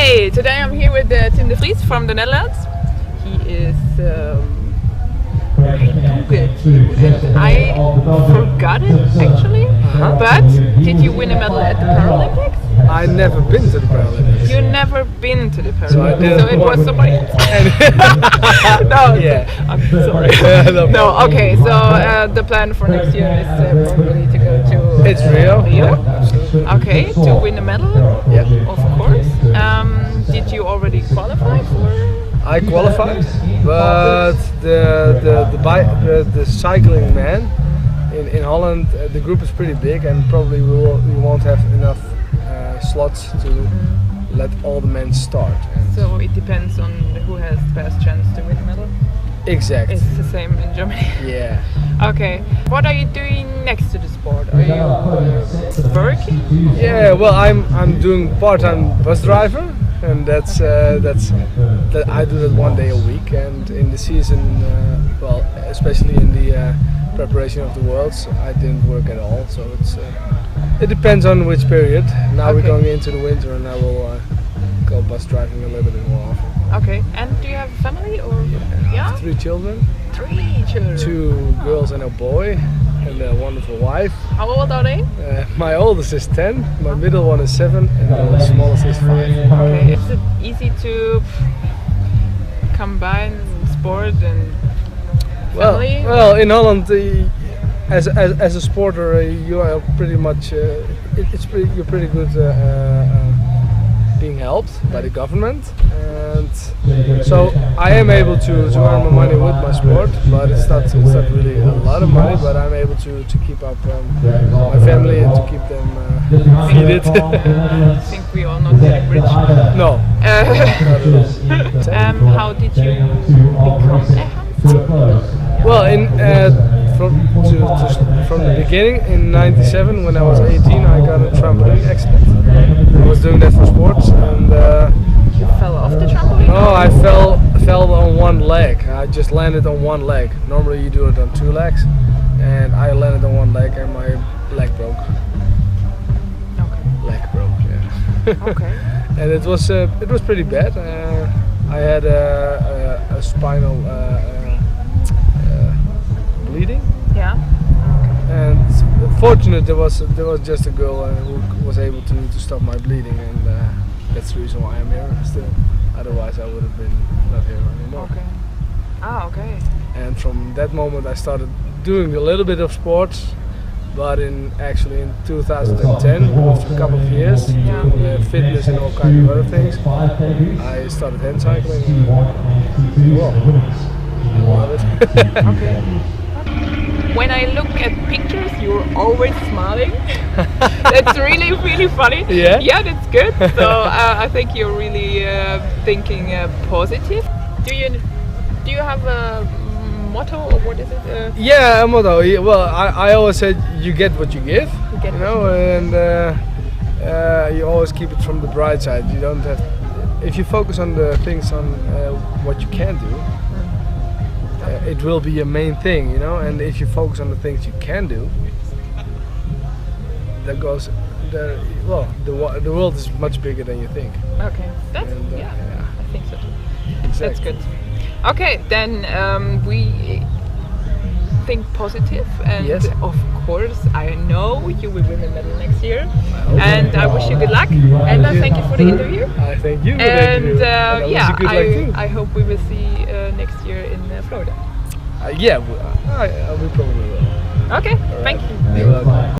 Hey, today I'm here with Tim de Vries from the Netherlands. He is I forgot it actually, but did you win a medal at the Paralympics? I never been to the Paralympics. You never been to the Paralympics, So I didn't so it was want- somebody else. No, Yeah. I'm sorry. No, okay. So the plan for next year is probably to go to It's Rio. Rio. Absolutely. Okay, to win a medal. Yeah. Of course. Did you already qualify for? I qualified, but the cycling man in Holland, the group is pretty big, and probably we won't have enough slots to let all the men start. And So it depends on who has the best chance to win a medal. exact. It's the same in Germany. Yeah. Okay. What are you doing next to the sport? Are you working? Yeah. Well, I'm doing part-time bus driver, and that's that I do that 1 day a week, and in the season, well, especially in the preparation of the Worlds, I didn't work at all. So it depends on which period. Now we're Okay. going into the winter, and I will go bus driving a little bit more often. Okay. And do you have a family or? Yeah. 3 children, 3 children. 2 girls and a boy, and a wonderful wife. How old are they? My oldest is 10, my middle one is 7, and the smallest is 5. Okay. Is it easy to combine sport and family? Well, in Holland, as a sporter, you are pretty much you're pretty good being helped by the government, and so I am able to earn my money with my sport, but it's not really a lot of money, but I'm able to keep up my family and to keep them feeded. I think we are not getting rich. No. How did you become a handstand? Well, from the beginning in '97, when I was 18, I got a trampoline accident. I was doing that for sports, and You fell off the trampoline? I fell on one leg. I just landed on one leg. Normally you do it on 2 legs, and I landed on one leg, and my leg broke. Okay. Leg broke, yeah. Okay. And it was pretty bad. I had a spinal bleeding. Yeah. And fortunately, there was just a girl who was able to stop my bleeding, and that's the reason why I'm here still. Otherwise, I would have been not here anymore. Okay. Ah, okay. And from that moment, I started doing a little bit of sports, but in 2010, after a couple of years, doing fitness and all kinds of other things, I started hand cycling. Well, I love it. Okay. When I look at pictures, you're always smiling. That's really, really funny. Yeah? Yeah, that's good. So I think you're really thinking positive. Do you have a motto, or what is it? Yeah, a motto. Yeah, well, I always said you get what you give, get you what know, and you always keep it from the bright side. You don't have, if you focus on the things on what you can do, it will be your main thing, you know. And if you focus on the things you can do, that goes there. Well, the world is much bigger than you think. Okay. That's And, yeah. yeah. I think so too. Exactly. That's good. Okay, then we think positive, and Yes. of course, I know you will win a medal next year, and I wish you good luck. And I thank you for the interview. I thank you for the And interview. And I wish you good luck too. I hope we will see next year in Florida. Yeah, we probably will. Okay, thank you. You're welcome.